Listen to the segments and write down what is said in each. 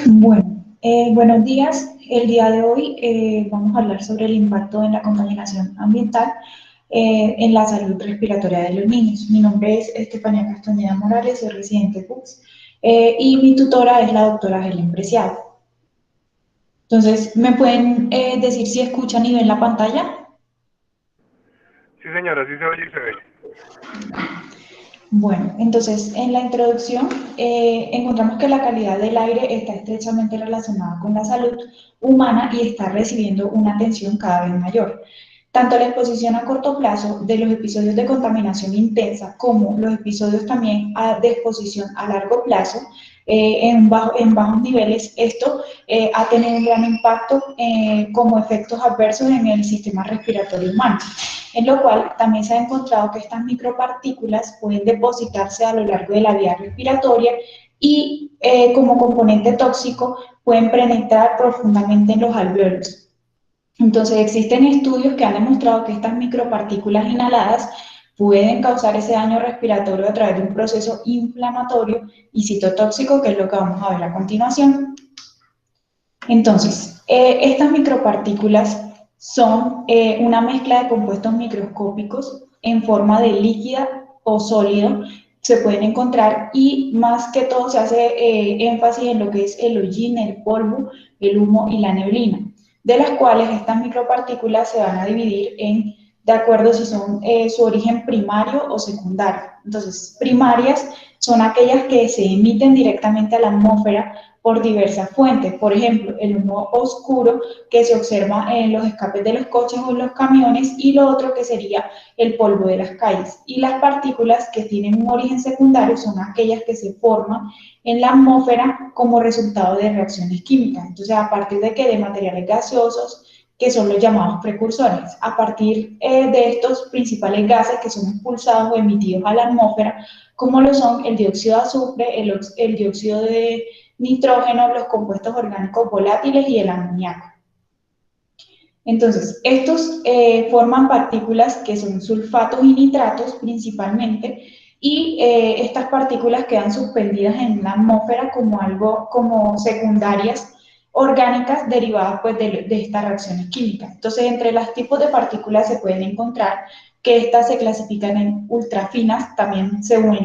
Bueno, buenos días. El día de hoy vamos a hablar sobre el impacto de la contaminación ambiental en la salud respiratoria de los niños. Mi nombre es Estefanía Castañeda Morales, soy residente de PUCS y mi tutora es la doctora Helen Preciado. Entonces, ¿me pueden decir si escuchan y ven la pantalla? Sí, señora, sí se oye y se ve. Bueno, entonces en la introducción encontramos que la calidad del aire está estrechamente relacionada con la salud humana y está recibiendo una atención cada vez mayor. Tanto la exposición a corto plazo de los episodios de contaminación intensa como los episodios también de exposición a largo plazo en bajos niveles, esto ha tenido un gran impacto como efectos adversos en el sistema respiratorio humano, en lo cual también se ha encontrado que estas micropartículas pueden depositarse a lo largo de la vía respiratoria y como componente tóxico pueden penetrar profundamente en los alvéolos. Entonces existen estudios que han demostrado que estas micropartículas inhaladas pueden causar ese daño respiratorio a través de un proceso inflamatorio y citotóxico, que es lo que vamos a ver a continuación. Entonces, estas micropartículas son una mezcla de compuestos microscópicos en forma de líquida o sólido, se pueden encontrar y más que todo se hace énfasis en lo que es el hollín, el polvo, el humo y la neblina, de las cuales estas micropartículas se van a dividir de acuerdo si son su origen primario o secundario. Entonces, primarias son aquellas que se emiten directamente a la atmósfera por diversas fuentes, por ejemplo, el humo oscuro que se observa en los escapes de los coches o los camiones, y lo otro que sería el polvo de las calles. Y las partículas que tienen un origen secundario son aquellas que se forman en la atmósfera como resultado de reacciones químicas. Entonces, a partir de materiales gaseosos, que son los llamados precursores. A partir de estos principales gases que son expulsados o emitidos a la atmósfera, como lo son el dióxido de azufre, el dióxido de nitrógeno, los compuestos orgánicos volátiles y el amoníaco. Entonces, estos forman partículas que son sulfatos y nitratos principalmente, y estas partículas quedan suspendidas en la atmósfera como secundarias orgánicas derivadas pues, de estas reacciones químicas. Entonces, entre los tipos de partículas se pueden encontrar que estas se clasifican en ultrafinas, también según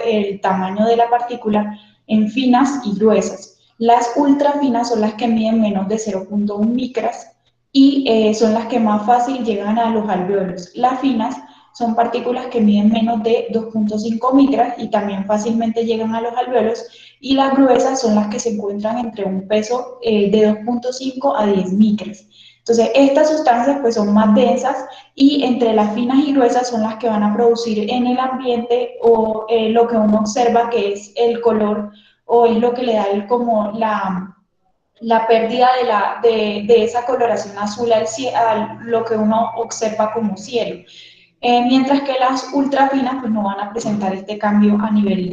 el tamaño de la partícula, en finas y gruesas. Las ultrafinas son las que miden menos de 0.1 micras y son las que más fácil llegan a los alvéolos. Las finas son partículas que miden menos de 2.5 micras y también fácilmente llegan a los alvéolos, y las gruesas son las que se encuentran entre un peso de 2.5 a 10 micras. Entonces, estas sustancias pues son más densas, y entre las finas y gruesas son las que van a producir en el ambiente o lo que uno observa que es el color, o es lo que le da como la pérdida de esa coloración azul a lo que uno observa como cielo. Mientras que las ultrafinas pues no van a presentar este cambio a nivel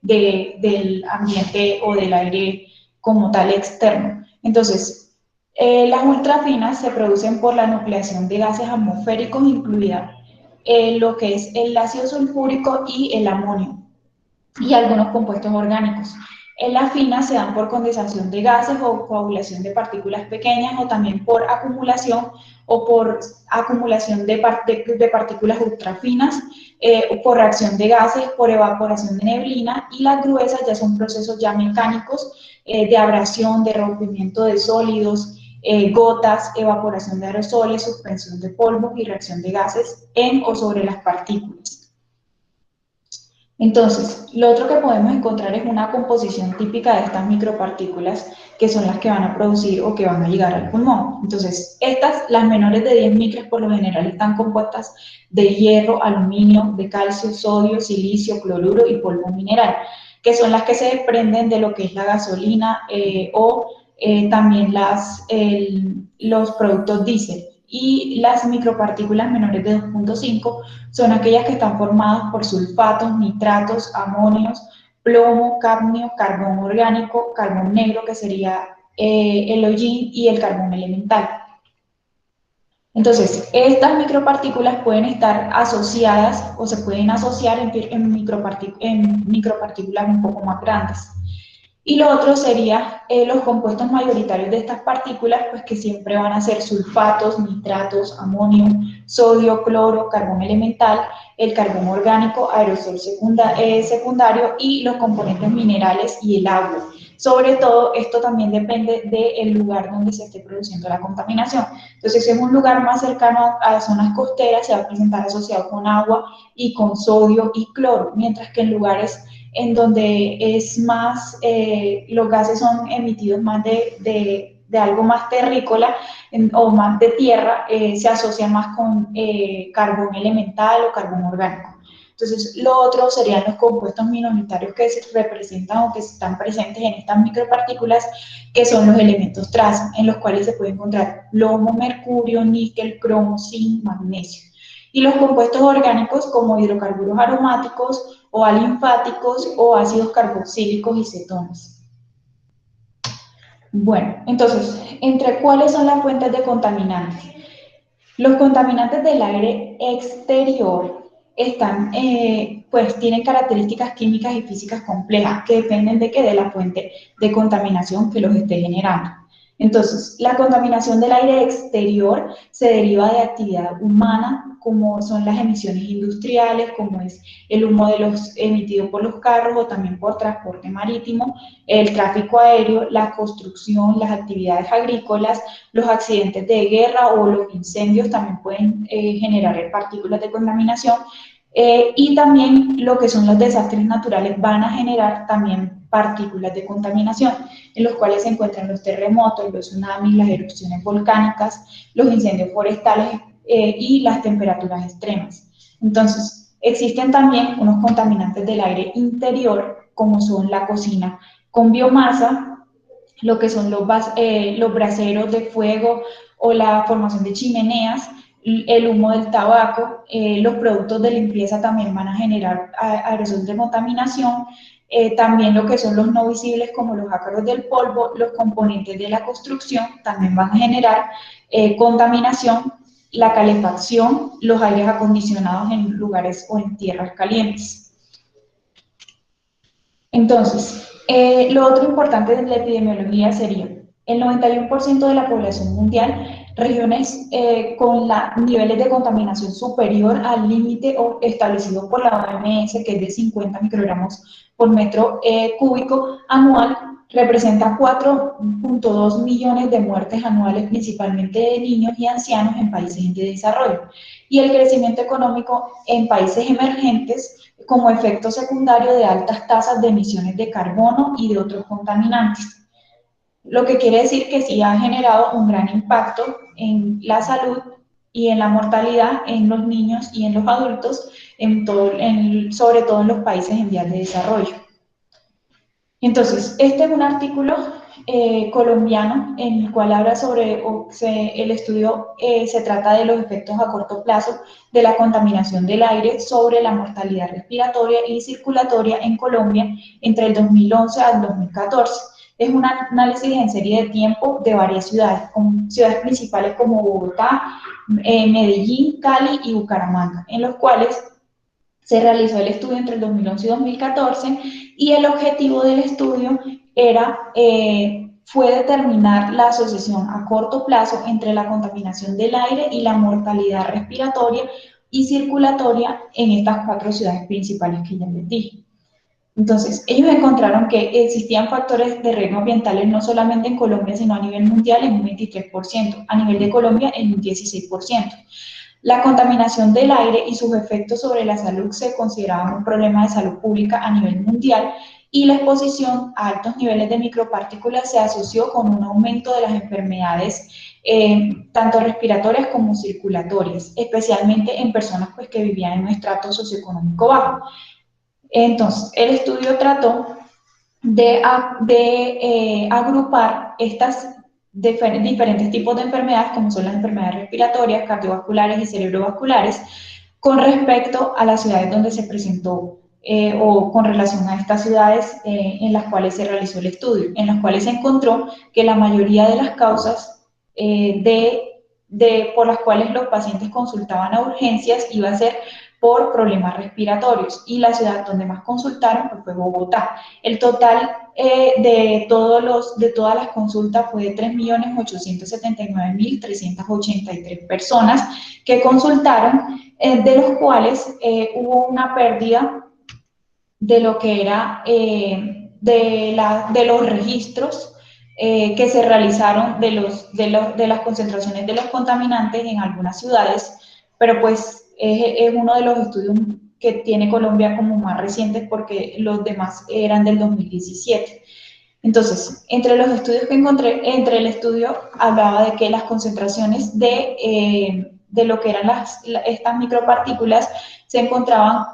del ambiente o del aire como tal externo. Entonces, las ultrafinas se producen por la nucleación de gases atmosféricos, incluida lo que es el ácido sulfúrico y el amonio, y algunos compuestos orgánicos. En las finas se dan por condensación de gases o coagulación de partículas pequeñas, o también por acumulación de partículas ultrafinas, por reacción de gases, por evaporación de neblina, y las gruesas ya son procesos ya mecánicos de abrasión, de rompimiento de sólidos, gotas, evaporación de aerosoles, suspensión de polvo y reacción de gases en o sobre las partículas. Entonces, lo otro que podemos encontrar es una composición típica de estas micropartículas, que son las que van a producir o que van a llegar al pulmón. Entonces, las menores de 10 micras, por lo general están compuestas de hierro, aluminio, de calcio, sodio, silicio, cloruro y polvo mineral. que son las que se desprenden de lo que es la gasolina también los productos diésel. Y las micropartículas menores de 2.5 son aquellas que están formadas por sulfatos, nitratos, amonios, plomo, cadmio, carbón orgánico, carbón negro, que sería el hollín, y el carbón elemental. Entonces, estas micropartículas pueden estar asociadas o se pueden asociar en micropartículas un poco más grandes. Y lo otro sería los compuestos mayoritarios de estas partículas, pues que siempre van a ser sulfatos, nitratos, amonio, sodio, cloro, carbón elemental, el carbón orgánico, aerosol secundario y los componentes minerales y el agua. Sobre todo, esto también depende del lugar donde se esté produciendo la contaminación. Entonces, si es un lugar más cercano a zonas costeras, se va a presentar asociado con agua y con sodio y cloro, mientras que en lugares en donde es más, los gases son emitidos más de algo más terrícola o más de tierra, se asocia más con carbón elemental o carbón orgánico. Entonces, lo otro serían los compuestos minoritarios que se representan o que están presentes en estas micropartículas, que son los elementos traza, en los cuales se puede encontrar plomo, mercurio, níquel, cromo, zinc, magnesio. Y los compuestos orgánicos como hidrocarburos aromáticos o alinfáticos o ácidos carboxílicos y cetonas. Bueno, entonces, ¿entre cuáles son las fuentes de contaminantes? Los contaminantes del aire exterior pues tienen características químicas y físicas complejas que dependen de qué, de la fuente de contaminación que los esté generando. Entonces, la contaminación del aire exterior se deriva de actividad humana, como son las emisiones industriales, como es el humo emitido por los carros o también por transporte marítimo, el tráfico aéreo, la construcción, las actividades agrícolas, los accidentes de guerra o los incendios también pueden generar partículas de contaminación. Y también lo que son los desastres naturales van a generar también partículas de contaminación, en los cuales se encuentran los terremotos, los tsunamis, las erupciones volcánicas, los incendios forestales y las temperaturas extremas. Entonces, existen también unos contaminantes del aire interior, como son la cocina con biomasa, lo que son los braseros de fuego o la formación de chimeneas, el humo del tabaco, los productos de limpieza también van a generar aerosol de contaminación, también lo que son los no visibles como los ácaros del polvo, los componentes de la construcción también van a generar contaminación, la calefacción, los aires acondicionados en lugares o en tierras calientes. Entonces, lo otro importante de la epidemiología sería el 91% de la población mundial, regiones con niveles de contaminación superior al límite establecido por la OMS, que es de 50 microgramos por metro cúbico anual, representa 4.2 millones de muertes anuales, principalmente de niños y ancianos en países en desarrollo. Y el crecimiento económico en países emergentes como efecto secundario de altas tasas de emisiones de carbono y de otros contaminantes. Lo que quiere decir que sí ha generado un gran impacto en la salud y en la mortalidad en los niños y en los adultos, sobre todo en los países en vías de desarrollo. Entonces, este es un artículo colombiano en el cual habla sobre, el estudio se trata de los efectos a corto plazo de la contaminación del aire sobre la mortalidad respiratoria y circulatoria en Colombia entre el 2011 al 2014. Es un análisis en serie de tiempo de varias ciudades, ciudades principales como Bogotá, Medellín, Cali y Bucaramanga, en los cuales se realizó el estudio entre el 2011 y 2014 y el objetivo del estudio fue determinar la asociación a corto plazo entre la contaminación del aire y la mortalidad respiratoria y circulatoria en estas 4 ciudades principales que ya les dije. Entonces, ellos encontraron que existían factores de riesgo ambientales no solamente en Colombia, sino a nivel mundial en un 23%, a nivel de Colombia en un 16%. La contaminación del aire y sus efectos sobre la salud se consideraban un problema de salud pública a nivel mundial y la exposición a altos niveles de micropartículas se asoció con un aumento de las enfermedades tanto respiratorias como circulatorias, especialmente en personas pues, que vivían en un estrato socioeconómico bajo. Entonces, el estudio trató de agrupar estas diferentes tipos de enfermedades, como son las enfermedades respiratorias, cardiovasculares y cerebrovasculares, con respecto a las ciudades donde se presentó o con relación a estas ciudades en las cuales se realizó el estudio, en las cuales se encontró que la mayoría de las causas por las cuales los pacientes consultaban a urgencias iba a ser por problemas respiratorios, y la ciudad donde más consultaron pues, fue Bogotá. El total de todas las consultas fue de 3.879.383 personas que consultaron, de los cuales hubo una pérdida de lo que era de los registros que se realizaron de las concentraciones de los contaminantes en algunas ciudades, pero pues es uno de los estudios que tiene Colombia como más recientes, porque los demás eran del 2017. Entonces, entre los estudios que encontré, entre el estudio hablaba de que las concentraciones de lo que eran estas micropartículas se encontraban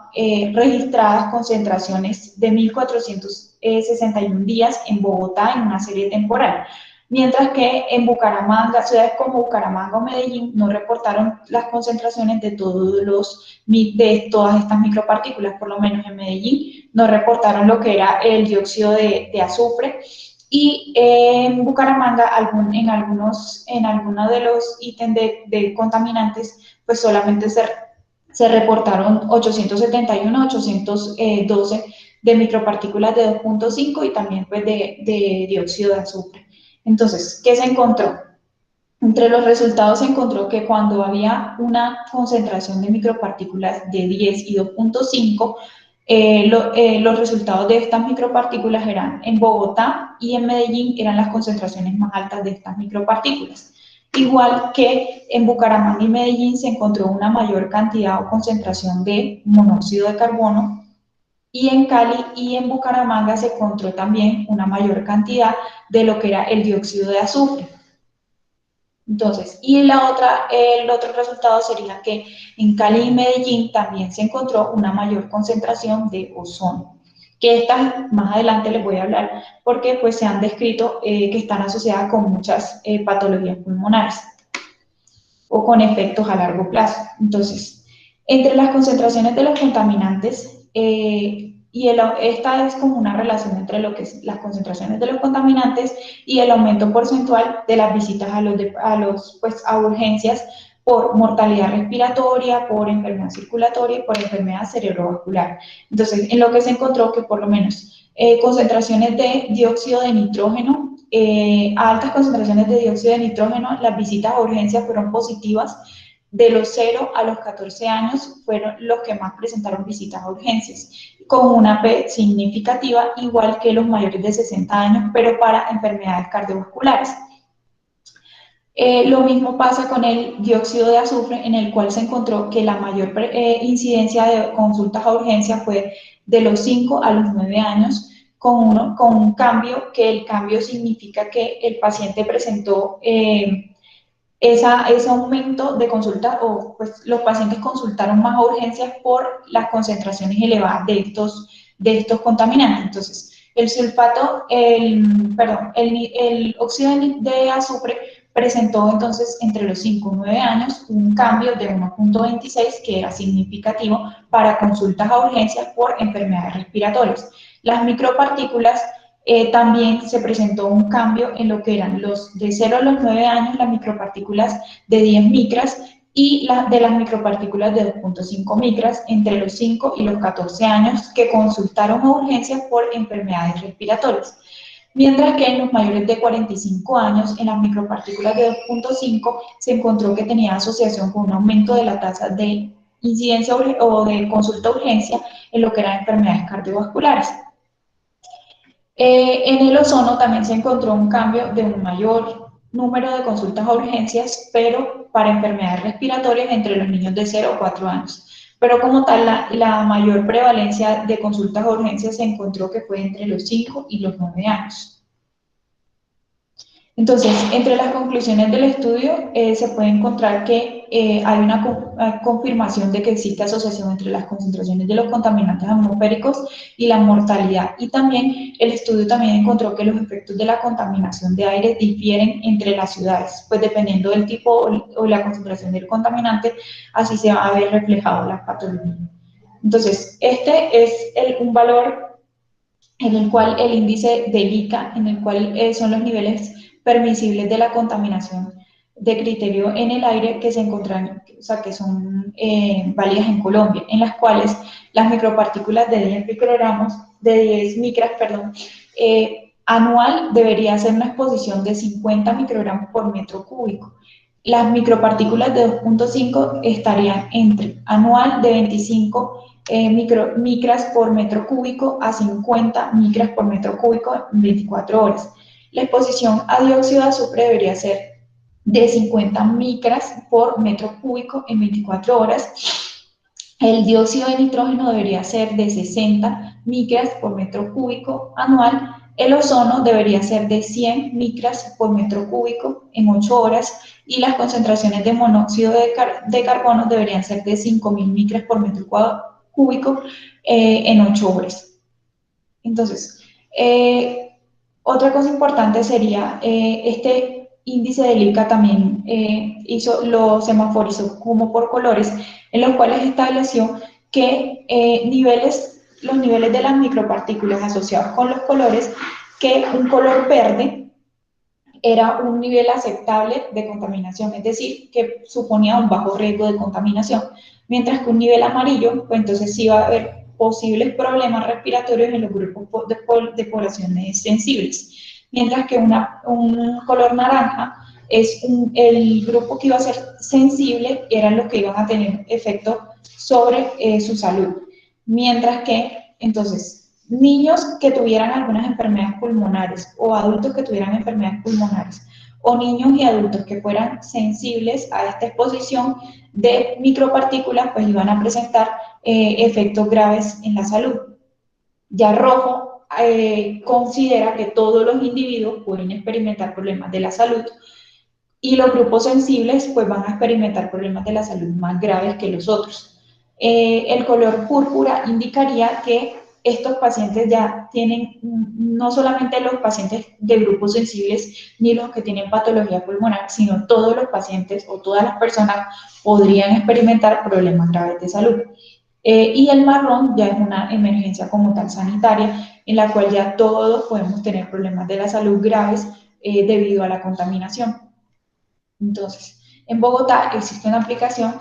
registradas concentraciones de 1.461 días en Bogotá en una serie temporal, mientras que en Bucaramanga, ciudades como Bucaramanga o Medellín no reportaron las concentraciones de todas estas micropartículas. Por lo menos en Medellín no reportaron lo que era el dióxido de azufre, y en Bucaramanga en algunos de los ítems de contaminantes pues solamente se reportaron 871, 812 de micropartículas de 2.5 y también pues de dióxido de azufre. Entonces, ¿qué se encontró? Entre los resultados se encontró que cuando había una concentración de micropartículas de 10 y 2.5, los resultados de estas micropartículas eran en Bogotá y en Medellín eran las concentraciones más altas de estas micropartículas. Igual que en Bucaramanga y Medellín se encontró una mayor cantidad o concentración de monóxido de carbono, y en Cali y en Bucaramanga se encontró también una mayor cantidad de lo que era el dióxido de azufre. Entonces, y el otro resultado sería que en Cali y Medellín también se encontró una mayor concentración de ozono, que estas más adelante les voy a hablar, porque pues se han descrito que están asociadas con muchas patologías pulmonares o con efectos a largo plazo. Entonces, entre las concentraciones de los contaminantes, esta es como una relación entre lo que es las concentraciones de los contaminantes y el aumento porcentual de las visitas a urgencias por mortalidad respiratoria, por enfermedad circulatoria y por enfermedad cerebrovascular. Entonces, en lo que se encontró que por lo menos concentraciones de dióxido de nitrógeno, a altas concentraciones de dióxido de nitrógeno, las visitas a urgencias fueron positivas. De los 0 a los 14 años fueron los que más presentaron visitas a urgencias, con una P significativa, igual que los mayores de 60 años, pero para enfermedades cardiovasculares. Lo mismo pasa con el dióxido de azufre, en el cual se encontró que la mayor incidencia de consultas a urgencias fue de los 5 a los 9 años, con un cambio, que el cambio significa que el paciente presentó ese aumento de consultas, o pues los pacientes consultaron más a urgencias por las concentraciones elevadas de estos contaminantes. Entonces, el óxido de azufre presentó entonces entre los 5 y 9 años un cambio de 1.26, que era significativo para consultas a urgencias por enfermedades respiratorias. Las micropartículas, también se presentó un cambio en lo que eran los de 0 a los 9 años, las micropartículas de 10 micras, y de las micropartículas de 2.5 micras entre los 5 y los 14 años que consultaron a urgencias por enfermedades respiratorias. Mientras que en los mayores de 45 años, en las micropartículas de 2.5 se encontró que tenía asociación con un aumento de la tasa de incidencia o de consulta a urgencia en lo que eran enfermedades cardiovasculares. En el ozono también se encontró un cambio de un mayor número de consultas a urgencias, pero para enfermedades respiratorias entre los niños de 0 a 4 años. Pero como tal, la mayor prevalencia de consultas a urgencias se encontró que fue entre los 5 y los 9 años. Entonces, entre las conclusiones del estudio se puede encontrar que hay una confirmación de que existe asociación entre las concentraciones de los contaminantes atmosféricos y la mortalidad. Y también el estudio también encontró que los efectos de la contaminación de aire difieren entre las ciudades, pues dependiendo del tipo o la concentración del contaminante, así se va a ver reflejado la patología. Entonces, este es un valor en el cual el índice de ICA, en el cual son los niveles permisibles de la contaminación de criterio en el aire que se encuentran, o sea, que son válidas en Colombia, en las cuales las micropartículas de 10 microgramos, de 10 micras, perdón, anual debería ser una exposición de 50 microgramos por metro cúbico. Las micropartículas de 2.5 estarían entre anual de 25 micras por metro cúbico a 50 micras por metro cúbico en 24 horas. La exposición a dióxido de azufre debería ser de 50 micras por metro cúbico en 24 horas. El dióxido de nitrógeno debería ser de 60 micras por metro cúbico anual. El ozono debería ser de 100 micras por metro cúbico en 8 horas y las concentraciones de monóxido de carbono deberían ser de 5.000 micras por metro cúbico en 8 horas. Entonces, otra cosa importante sería este índice de ILCA también lo semaforizó como por colores, en los cuales estableció que los niveles de las micropartículas asociados con los colores, que un color verde era un nivel aceptable de contaminación, es decir, que suponía un bajo riesgo de contaminación, mientras que un nivel amarillo, pues entonces sí va a haber posibles problemas respiratorios en los grupos de poblaciones sensibles, mientras que un color naranja es el grupo que iba a ser sensible, eran los que iban a tener efecto sobre su salud, mientras que entonces niños que tuvieran algunas enfermedades pulmonares o adultos que tuvieran enfermedades pulmonares o niños y adultos que fueran sensibles a esta exposición de micropartículas, pues iban a presentar efectos graves en la salud. Ya rojo considera que todos los individuos pueden experimentar problemas de la salud y los grupos sensibles pues van a experimentar problemas de la salud más graves que los otros. El color púrpura indicaría que estos pacientes ya tienen, no solamente los pacientes de grupos sensibles ni los que tienen patología pulmonar, sino todos los pacientes o todas las personas podrían experimentar problemas graves de salud. Y el marrón ya es una emergencia como tal sanitaria, en la cual ya todos podemos tener problemas de la salud graves debido a la contaminación. Entonces, en Bogotá existe una aplicación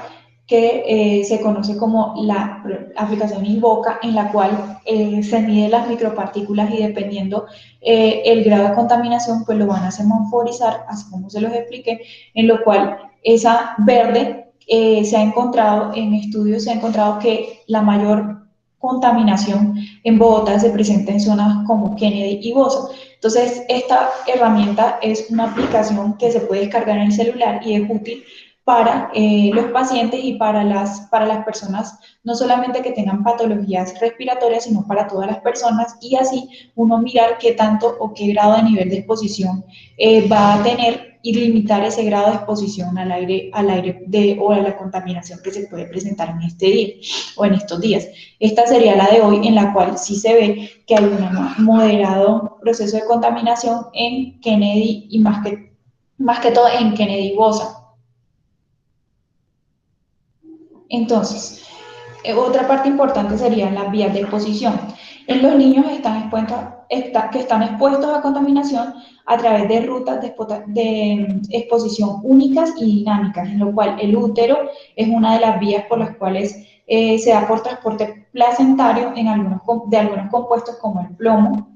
que se conoce como la aplicación Invoca, en la cual se miden las micropartículas y dependiendo el grado de contaminación, pues lo van a semaforizar, así como se los expliqué, en lo cual esa verde se ha encontrado en estudios, se ha encontrado que la mayor contaminación en Bogotá se presenta en zonas como Kennedy y Bosa. Entonces, esta herramienta es una aplicación que se puede descargar en el celular y es útil para los pacientes y para las personas, no solamente que tengan patologías respiratorias, sino para todas las personas, y así uno mirar qué tanto o qué grado de nivel de exposición va a tener y limitar ese grado de exposición al aire o a la contaminación que se puede presentar en este día o en estos días. Esta sería la de hoy, en la cual sí se ve que hay un moderado proceso de contaminación en Kennedy y más que todo en Kennedy Bosa. Entonces, otra parte importante serían las vías de exposición. En los niños que están expuestos a contaminación a través de rutas de exposición únicas y dinámicas, en lo cual el útero es una de las vías por las cuales se da por transporte placentario de algunos compuestos como el plomo.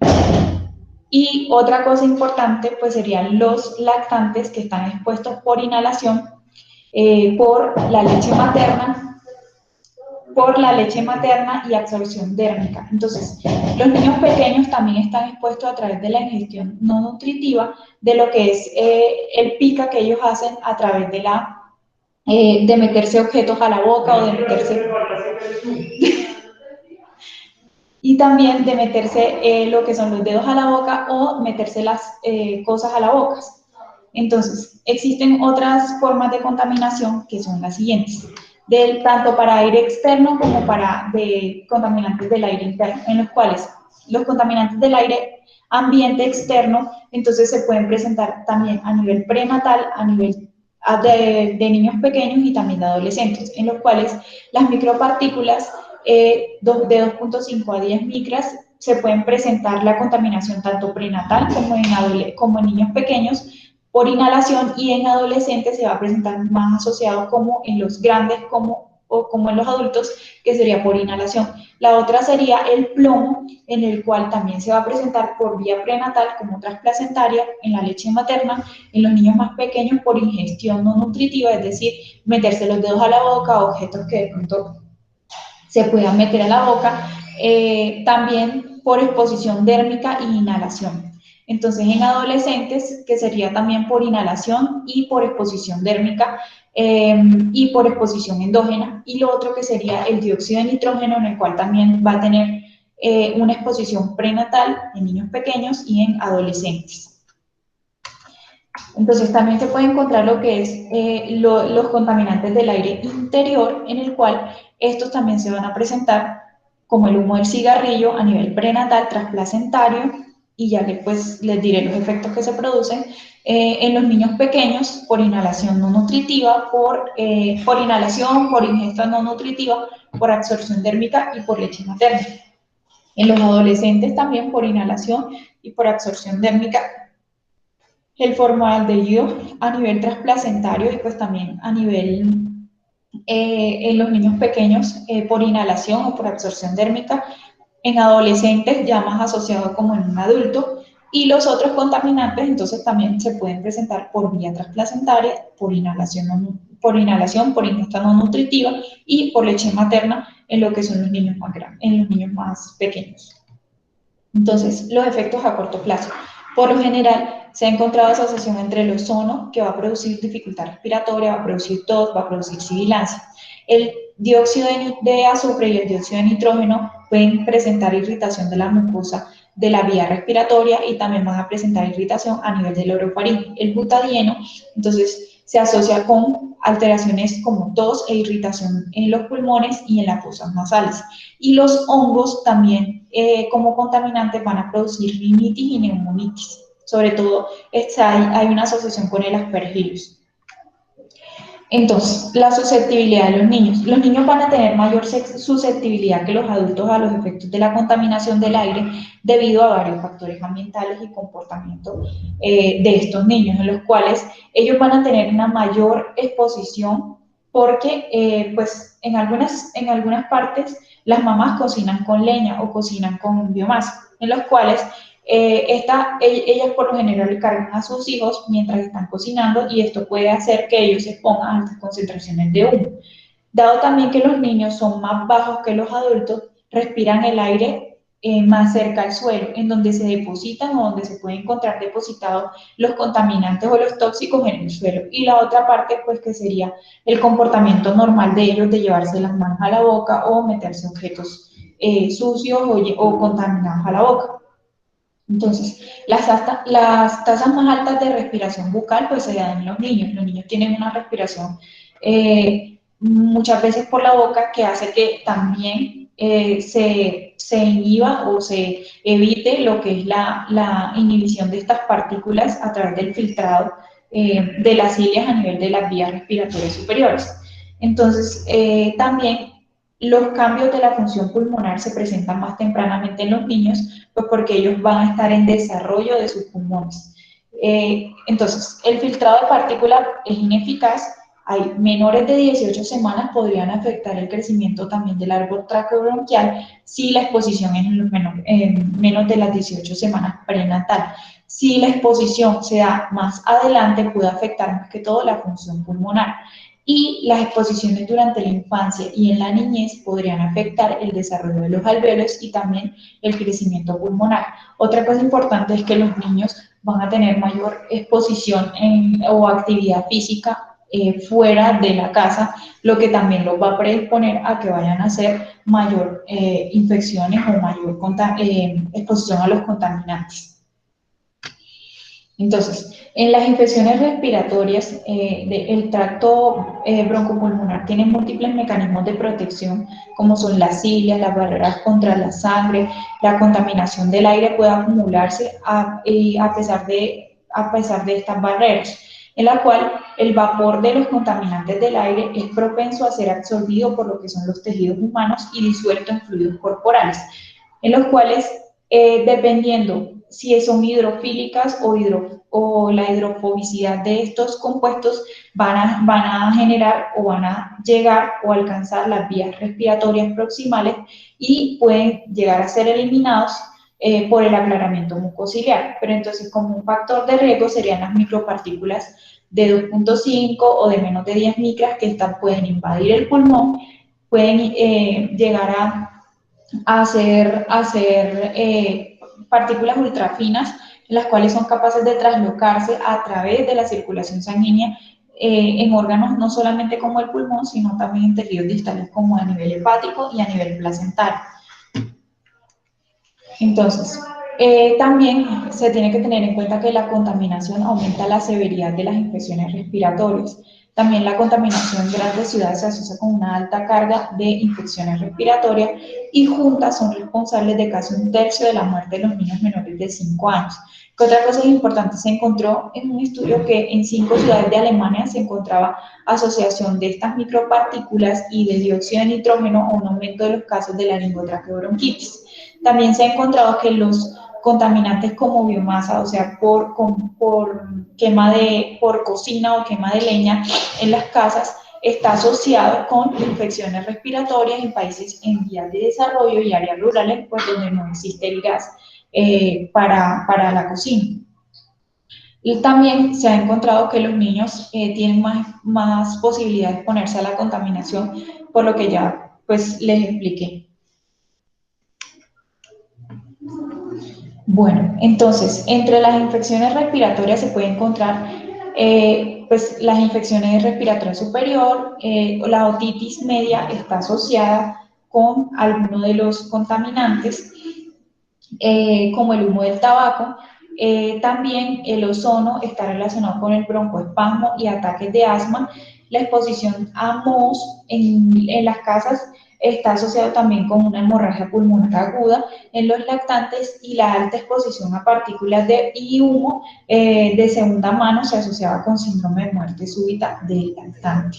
Y otra cosa importante pues serían los lactantes que están expuestos por inhalación por la leche materna y absorción dérmica. Entonces, los niños pequeños también están expuestos a través de la ingestión no nutritiva de lo que es el pica que ellos hacen a través de meterse objetos a la boca o de meterse y también de meterse lo que son los dedos a la boca o meterse las cosas a la boca. Entonces, existen otras formas de contaminación que son las siguientes, tanto para aire externo como para contaminantes del aire interno, en los cuales los contaminantes del aire ambiente externo, entonces se pueden presentar también a nivel prenatal, a nivel de niños pequeños y también de adolescentes, en los cuales las micropartículas de 2.5 a 10 micras se pueden presentar la contaminación tanto prenatal como en niños pequeños por inhalación, y en adolescentes se va a presentar más asociado como en los grandes o como en los adultos, que sería por inhalación. La otra sería el plomo, en el cual también se va a presentar por vía prenatal como transplacentaria en la leche materna, en los niños más pequeños por ingestión no nutritiva, es decir, meterse los dedos a la boca, objetos que de pronto se puedan meter a la boca, también por exposición dérmica e inhalación. Entonces, en adolescentes, que sería también por inhalación y por exposición dérmica y por exposición endógena. Y lo otro que sería el dióxido de nitrógeno, en el cual también va a tener una exposición prenatal en niños pequeños y en adolescentes. Entonces, también se puede encontrar lo que es los contaminantes del aire interior, en el cual estos también se van a presentar como el humo del cigarrillo a nivel prenatal, transplacentario, y ya que pues les diré los efectos que se producen en los niños pequeños por inhalación no nutritiva, por inhalación, por ingesta no nutritiva, por absorción térmica y por leche materna. En los adolescentes también por inhalación y por absorción térmica, el formaldehído a nivel transplacentario y pues también a nivel en los niños pequeños por inhalación o por absorción térmica, en adolescentes ya más asociado como en un adulto, y los otros contaminantes entonces también se pueden presentar por vía transplacentaria, por inhalación, por ingesta no nutritiva y por leche materna en lo que son los niños más grandes, en los niños más pequeños. Entonces, los efectos a corto plazo. Por lo general, se ha encontrado asociación entre el ozono, que va a producir dificultad respiratoria, va a producir tos, va a producir sibilancia. El dióxido de azufre y el dióxido de nitrógeno pueden presentar irritación de la mucosa de la vía respiratoria y también van a presentar irritación a nivel del orofaringe. El butadieno, entonces, se asocia con alteraciones como tos e irritación en los pulmones y en las fosas nasales. Y los hongos también, como contaminantes, van a producir rinitis y neumonitis. Sobre todo, hay una asociación con el Aspergillus. Entonces, la susceptibilidad de los niños. Los niños van a tener mayor susceptibilidad que los adultos a los efectos de la contaminación del aire debido a varios factores ambientales y comportamiento de estos niños, en los cuales ellos van a tener una mayor exposición porque, pues, en algunas partes las mamás cocinan con leña o cocinan con biomasa, en los cuales ellas por lo general cargan a sus hijos mientras están cocinando, y esto puede hacer que ellos se expongan a altas concentraciones de humo. Dado también que los niños son más bajos que los adultos, respiran el aire más cerca al suelo, en donde se depositan o donde se pueden encontrar depositados los contaminantes o los tóxicos en el suelo. Y la otra parte, pues, que sería el comportamiento normal de ellos de llevarse las manos a la boca o meterse objetos sucios o contaminados a la boca. Entonces, las tasas más altas de respiración bucal pues se dan en los niños. Los niños tienen una respiración muchas veces por la boca, que hace que también se inhiba o se evite lo que es la inhibición de estas partículas a través del filtrado de las cilias a nivel de las vías respiratorias superiores. Entonces, también los cambios de la función pulmonar se presentan más tempranamente en los niños, pues porque ellos van a estar en desarrollo de sus pulmones. Entonces, el filtrado de partículas es ineficaz. Hay menores de 18 semanas podrían afectar el crecimiento también del árbol traqueobronquial si la exposición es en menos de las 18 semanas prenatal. Si la exposición se da más adelante, puede afectar más que todo la función pulmonar. Y las exposiciones durante la infancia y en la niñez podrían afectar el desarrollo de los alvéolos y también el crecimiento pulmonar. Otra cosa importante es que los niños van a tener mayor exposición o actividad física fuera de la casa, lo que también los va a predisponer a que vayan a hacer mayor infecciones o mayor exposición a los contaminantes. Entonces, en las infecciones respiratorias, el tracto broncopulmonar tiene múltiples mecanismos de protección, como son las cilias, las barreras contra la sangre, la contaminación del aire puede acumularse a pesar de estas barreras, en la cual el vapor de los contaminantes del aire es propenso a ser absorbido por lo que son los tejidos humanos y disuelto en fluidos corporales, en los cuales, dependiendo si son hidrofílicas o la hidrofobicidad de estos compuestos, van a generar o van a llegar o alcanzar las vías respiratorias proximales y pueden llegar a ser eliminados por el aclaramiento mucociliar. Pero entonces, como un factor de riesgo serían las micropartículas de 2.5 o de menos de 10 micras que pueden invadir el pulmón, pueden llegar a hacer partículas ultrafinas, las cuales son capaces de traslocarse a través de la circulación sanguínea en órganos no solamente como el pulmón, sino también en tejidos distales como a nivel hepático y a nivel placentario. Entonces, también se tiene que tener en cuenta que la contaminación aumenta la severidad de las infecciones respiratorias. También la contaminación de grandes ciudades se asocia con una alta carga de infecciones respiratorias y juntas son responsables de casi un tercio de la muerte de los niños menores de 5 años. Que otra cosa importante, se encontró en un estudio que en 5 ciudades de Alemania se encontraba asociación de estas micropartículas y de dióxido de nitrógeno a un aumento de los casos de laringotraqueobronquitis. También se ha encontrado que los contaminantes como biomasa, o sea, por cocina o quema de leña en las casas, está asociado con infecciones respiratorias en países en vías de desarrollo y áreas rurales, pues donde no existe el gas para la cocina. Y también se ha encontrado que los niños tienen más posibilidad de exponerse a la contaminación, por lo que ya pues les expliqué. Bueno, entonces, entre las infecciones respiratorias se puede encontrar pues, las infecciones respiratorias superior, la otitis media está asociada con alguno de los contaminantes, como el humo del tabaco. También el ozono está relacionado con el broncoespasmo y ataques de asma. La exposición a mohos en las casas está asociado también con una hemorragia pulmonar aguda en los lactantes, y la alta exposición a partículas y humo de segunda mano se asociaba con síndrome de muerte súbita del lactante.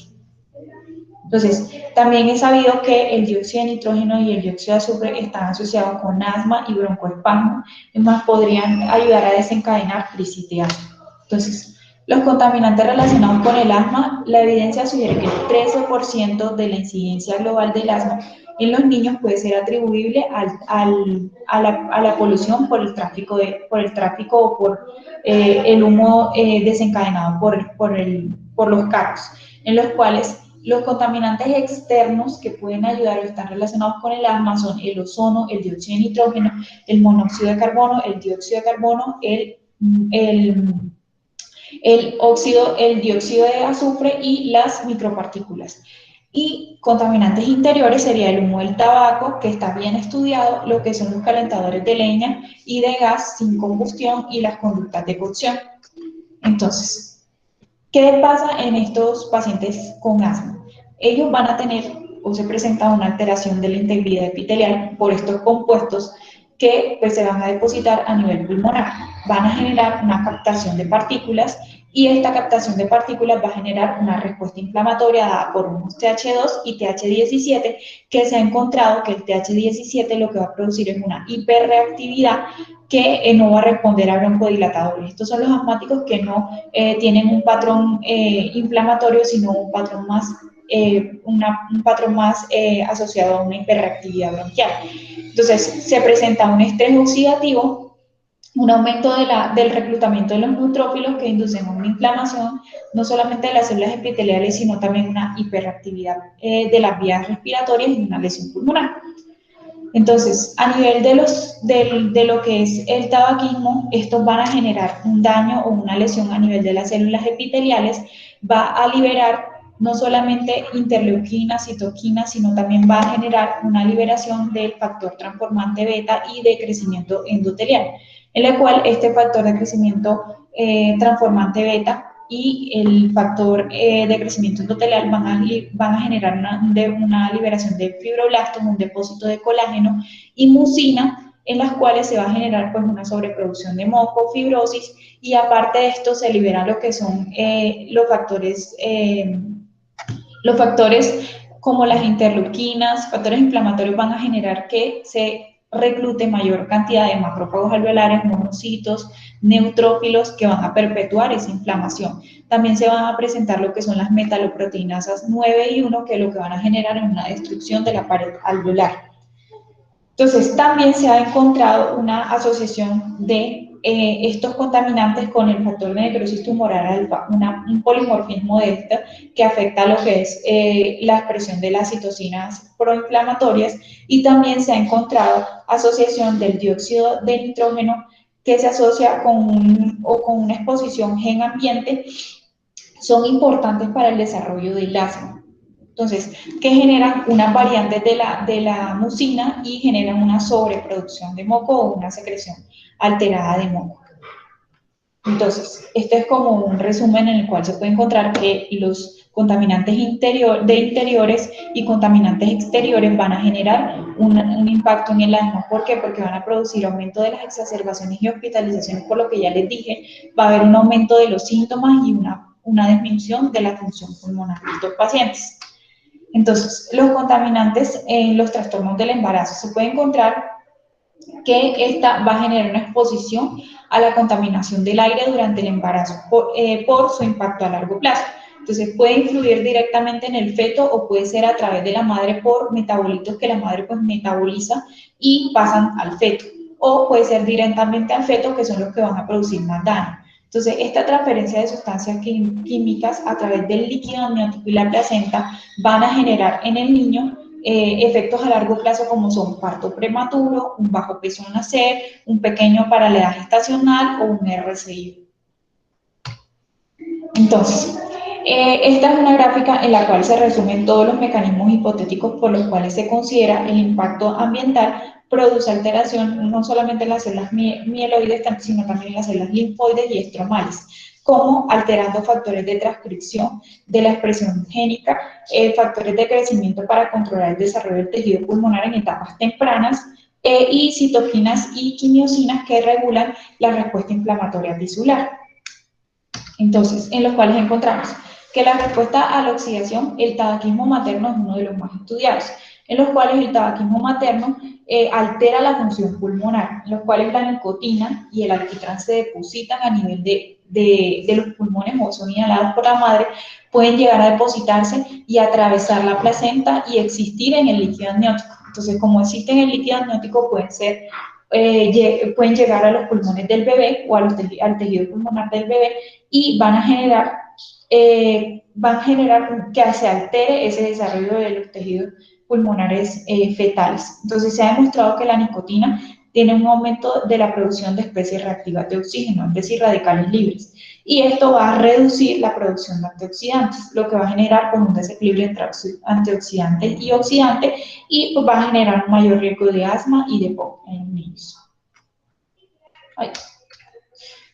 Entonces, también es sabido que el dióxido de nitrógeno y el dióxido de azufre están asociados con asma y broncoespasmo, es más, podrían ayudar a desencadenar crisis de asma. Entonces, los contaminantes relacionados con el asma, la evidencia sugiere que el 13% de la incidencia global del asma en los niños puede ser atribuible a la polución por el tráfico o por el humo desencadenado por los carros, en los cuales los contaminantes externos que pueden ayudar o están relacionados con el asma son el ozono, el dióxido de nitrógeno, el monóxido de carbono, el dióxido de carbono, el dióxido de azufre y las micropartículas. Y contaminantes interiores sería el humo del tabaco, que está bien estudiado, lo que son los calentadores de leña y de gas sin combustión y las conductas de cocción. Entonces, ¿qué pasa en estos pacientes con asma? Ellos van a tener o se presenta una alteración de la integridad epitelial por estos compuestos que pues, se van a depositar a nivel pulmonar. Van a generar una captación de partículas y esta captación de partículas va a generar una respuesta inflamatoria dada por unos TH2 y TH17, que se ha encontrado que el TH17 lo que va a producir es una hiperreactividad que no va a responder a broncodilatadores. Estos son los asmáticos que no tienen un patrón inflamatorio, sino un patrón más asociado a una hiperreactividad bronquial. Entonces, se presenta un estrés oxidativo, un aumento del reclutamiento de los neutrófilos que inducen una inflamación, no solamente de las células epiteliales, sino también una hiperactividad de las vías respiratorias y una lesión pulmonar. Entonces, a nivel de lo que es el tabaquismo, estos van a generar un daño o una lesión a nivel de las células epiteliales, va a liberar no solamente interleuquinas, citoquinas, sino también va a generar una liberación del factor transformante beta y de crecimiento endotelial. en la cual este factor de crecimiento transformante beta y el factor de crecimiento endotelial van a generar una liberación de fibroblastos, un depósito de colágeno y mucina, en las cuales se va a generar pues una sobreproducción de moco, fibrosis, y aparte de esto se liberan lo que son los factores como las interleuquinas, factores inflamatorios van a generar que se reclute mayor cantidad de macrófagos alveolares, monocitos, neutrófilos que van a perpetuar esa inflamación. También se van a presentar lo que son las metaloproteinasas 9 y 1, que lo que van a generar es una destrucción de la pared alveolar. Entonces, también se ha encontrado una asociación de estos contaminantes con el factor de necrosis tumoral alfa, un polimorfismo de esta que afecta lo que es la expresión de las citocinas proinflamatorias, y también se ha encontrado asociación del dióxido de nitrógeno que se asocia con una exposición gen ambiente, son importantes para el desarrollo del asma. Entonces, que generan unas variantes de la mucina y generan una sobreproducción de moco o una secreción alterada de moco. Entonces, este es como un resumen en el cual se puede encontrar que los contaminantes de interiores y contaminantes exteriores van a generar un impacto en el asma. ¿Por qué? Porque van a producir aumento de las exacerbaciones y hospitalizaciones, por lo que ya les dije, va a haber un aumento de los síntomas y una disminución de la función pulmonar de estos pacientes. Entonces, los contaminantes en los trastornos del embarazo, se puede encontrar que esta va a generar una exposición a la contaminación del aire durante el embarazo por su impacto a largo plazo. Entonces, puede influir directamente en el feto o puede ser a través de la madre por metabolitos que la madre pues metaboliza y pasan al feto. O puede ser directamente al feto, que son los que van a producir más daño. Entonces, esta transferencia de sustancias químicas a través del líquido amniótico y la placenta van a generar en el niño efectos a largo plazo como son parto prematuro, un bajo peso al nacer, un pequeño para la edad gestacional o un RCI. Entonces, esta es una gráfica en la cual se resumen todos los mecanismos hipotéticos por los cuales se considera el impacto ambiental produce alteración no solamente en las células mieloides, sino también en las células linfoides y estromales, como alterando factores de transcripción de la expresión génica, factores de crecimiento para controlar el desarrollo del tejido pulmonar en etapas tempranas, y citoquinas y quimiosinas que regulan la respuesta inflamatoria tisular. Entonces, en los cuales encontramos que la respuesta a la oxidación, el tabaquismo materno es uno de los más estudiados, en los cuales el tabaquismo materno altera la función pulmonar, en los cuales la nicotina y el alquitrán se depositan a nivel de los pulmones o son inhalados por la madre, pueden llegar a depositarse y atravesar la placenta y existir en el líquido amniótico. Entonces, como existe en el líquido amniótico, pueden llegar a los pulmones del bebé o al tejido pulmonar del bebé y van a generar que se altere ese desarrollo de los tejidos pulmonares fetales. Entonces, se ha demostrado que la nicotina tiene un aumento de la producción de especies reactivas de oxígeno, es decir, radicales libres. Y esto va a reducir la producción de antioxidantes, lo que va a generar pues, un desequilibrio entre antioxidantes y oxidantes, y pues, va a generar un mayor riesgo de asma y de POC en niños. Ay.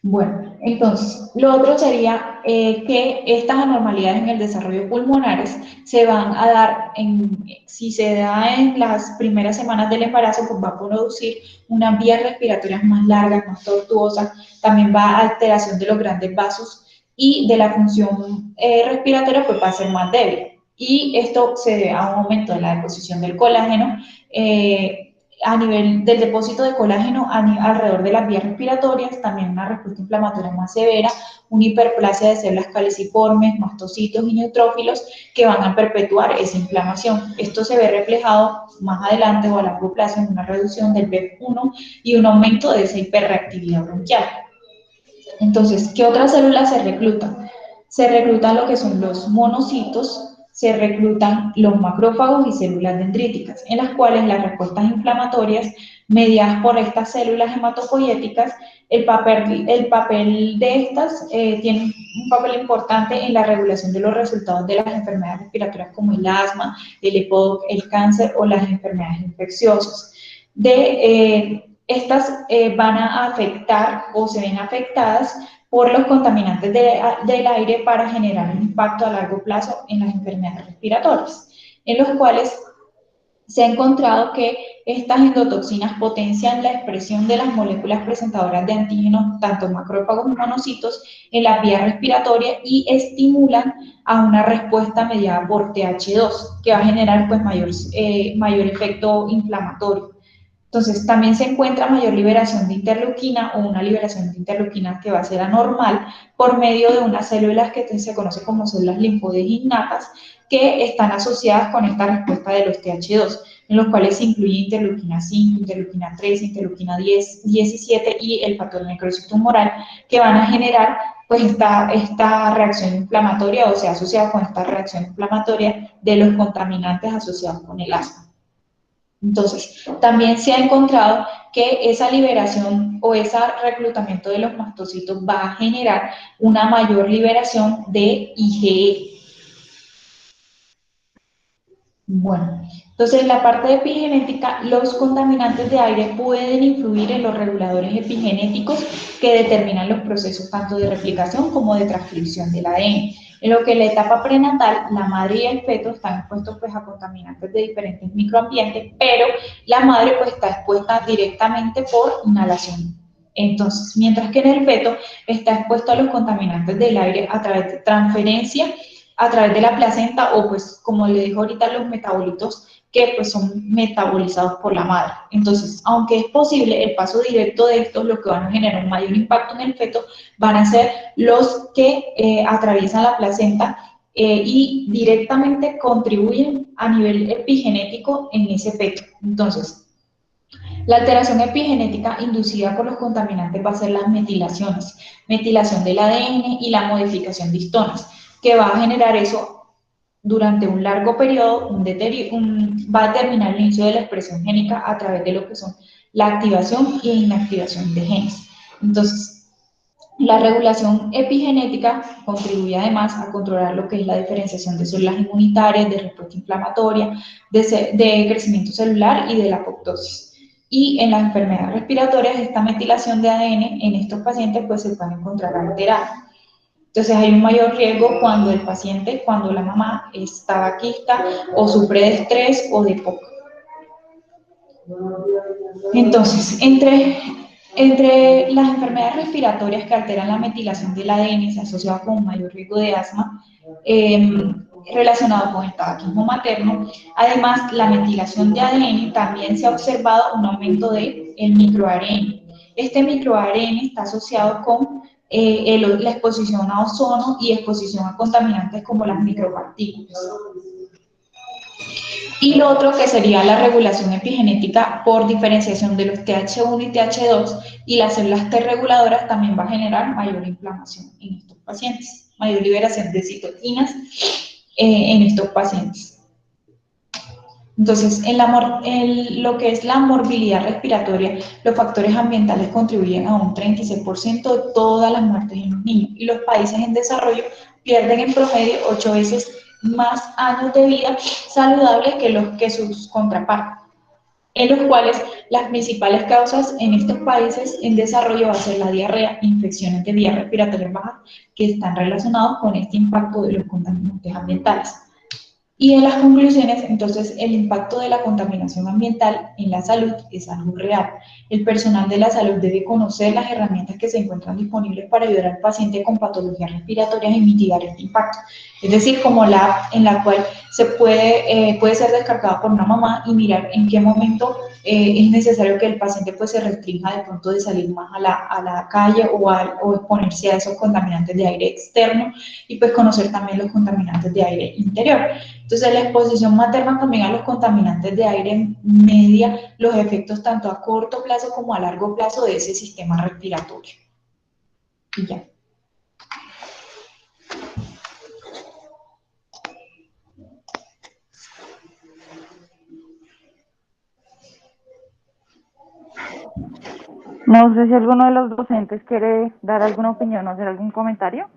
Bueno, entonces, lo otro sería que estas anormalidades en el desarrollo pulmonares se van a dar, si se da en las primeras semanas del embarazo, pues va a producir unas vías respiratorias más largas, más tortuosas, también va a alteración de los grandes vasos y de la función respiratoria, pues va a ser más débil. Y esto se debe a un aumento de la deposición del colágeno, a nivel del depósito de colágeno alrededor de las vías respiratorias, también una respuesta inflamatoria más severa, una hiperplasia de células caliciformes, mastocitos y neutrófilos que van a perpetuar esa inflamación. Esto se ve reflejado más adelante o a largo plazo en una reducción del BEF1 y un aumento de esa hiperreactividad bronquial. Entonces, ¿qué otras células se reclutan? Se reclutan lo que son los monocitos, se reclutan los macrófagos y células dendríticas, en las cuales las respuestas inflamatorias mediadas por estas células hematopoyéticas, el papel de estas tiene un papel importante en la regulación de los resultados de las enfermedades respiratorias como el asma, el EPOC, el cáncer o las enfermedades infecciosas. estas van a afectar o se ven afectadas por los contaminantes del aire para generar un impacto a largo plazo en las enfermedades respiratorias, en los cuales se ha encontrado que estas endotoxinas potencian la expresión de las moléculas presentadoras de antígenos, tanto macrófagos como monocitos, en las vías respiratorias y estimulan a una respuesta mediada por TH2, que va a generar pues mayor efecto inflamatorio. Entonces, también se encuentra mayor liberación de interleuquina o una liberación de interleuquina que va a ser anormal por medio de unas células que se conocen como células linfoides innatas que están asociadas con esta respuesta de los TH2, en los cuales se incluye interleuquina 5, interleuquina 3, interleuquina 10, 17 y el factor necrosis tumoral, que van a generar pues esta reacción inflamatoria o sea asociada con esta reacción inflamatoria de los contaminantes asociados con el asma. Entonces, también se ha encontrado que esa liberación o ese reclutamiento de los mastocitos va a generar una mayor liberación de IgE. Bueno, entonces en la parte de epigenética, los contaminantes de aire pueden influir en los reguladores epigenéticos que determinan los procesos tanto de replicación como de transcripción del ADN. En lo que en la etapa prenatal, la madre y el feto están expuestos pues, a contaminantes de diferentes microambientes, pero la madre pues, está expuesta directamente por inhalación. Entonces, mientras que en el feto está expuesto a los contaminantes del aire a través de transferencia, a través de la placenta o pues como le dijo ahorita los metabolitos que pues son metabolizados por la madre. Entonces, aunque es posible el paso directo de estos, lo que van a generar un mayor impacto en el feto van a ser los que atraviesan la placenta y directamente contribuyen a nivel epigenético en ese feto. Entonces, la alteración epigenética inducida por los contaminantes va a ser las metilaciones, metilación del ADN y la modificación de histonas, que va a generar eso durante un largo periodo, va a determinar el inicio de la expresión génica a través de lo que son la activación e inactivación de genes. Entonces, la regulación epigenética contribuye además a controlar lo que es la diferenciación de células inmunitarias, de respuesta inflamatoria, de crecimiento celular y de la apoptosis. Y en las enfermedades respiratorias, esta metilación de ADN en estos pacientes pues se puede encontrar alterada. Entonces hay un mayor riesgo cuando el paciente, cuando la mamá es tabaquista o sufre de estrés o de POC. Entonces, entre las enfermedades respiratorias que alteran la metilación del ADN se asocia con un mayor riesgo de asma relacionado con el tabaquismo materno. Además, la metilación de ADN también se ha observado un aumento del microARN. Este microARN está asociado con la exposición a ozono y exposición a contaminantes como las micropartículas. Y lo otro que sería la regulación epigenética por diferenciación de los TH1 y TH2 y las células T reguladoras también va a generar mayor inflamación en estos pacientes, mayor liberación de citoquinas en estos pacientes. Entonces, en lo que es la morbilidad respiratoria, los factores ambientales contribuyen a un 36% de todas las muertes en los niños y los países en desarrollo pierden en promedio 8 veces más años de vida saludables que sus contrapartes, en los cuales las principales causas en estos países en desarrollo va a ser la diarrea, infecciones de vías respiratorias bajas que están relacionados con este impacto de los contaminantes ambientales. Y en las conclusiones, entonces, el impacto de la contaminación ambiental en la salud es algo real. El personal de la salud debe conocer las herramientas que se encuentran disponibles para ayudar al paciente con patologías respiratorias y mitigar este impacto. Es decir, como la app en la cual se puede ser descargada por una mamá y mirar en qué momento es necesario que el paciente pues, se restrinja de pronto de salir más a la calle o exponerse a esos contaminantes de aire externo y pues conocer también los contaminantes de aire interior. Entonces, la exposición materna también a los contaminantes de aire media los efectos tanto a corto plazo como a largo plazo de ese sistema respiratorio. Y ya. No sé si alguno de los docentes quiere dar alguna opinión o hacer algún comentario.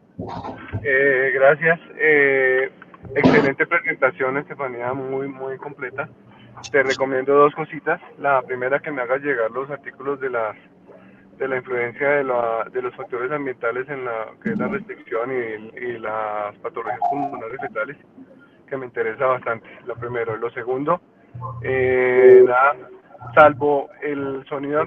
Gracias. Excelente presentación, Estefanía, muy completa. te recomiendo dos cositas. La primera, que me hagas llegar los artículos de la influencia de los factores ambientales en la que es la restricción y las patologías pulmonares fetales, que me interesa bastante, lo primero. Lo segundo, nada, salvo el sonido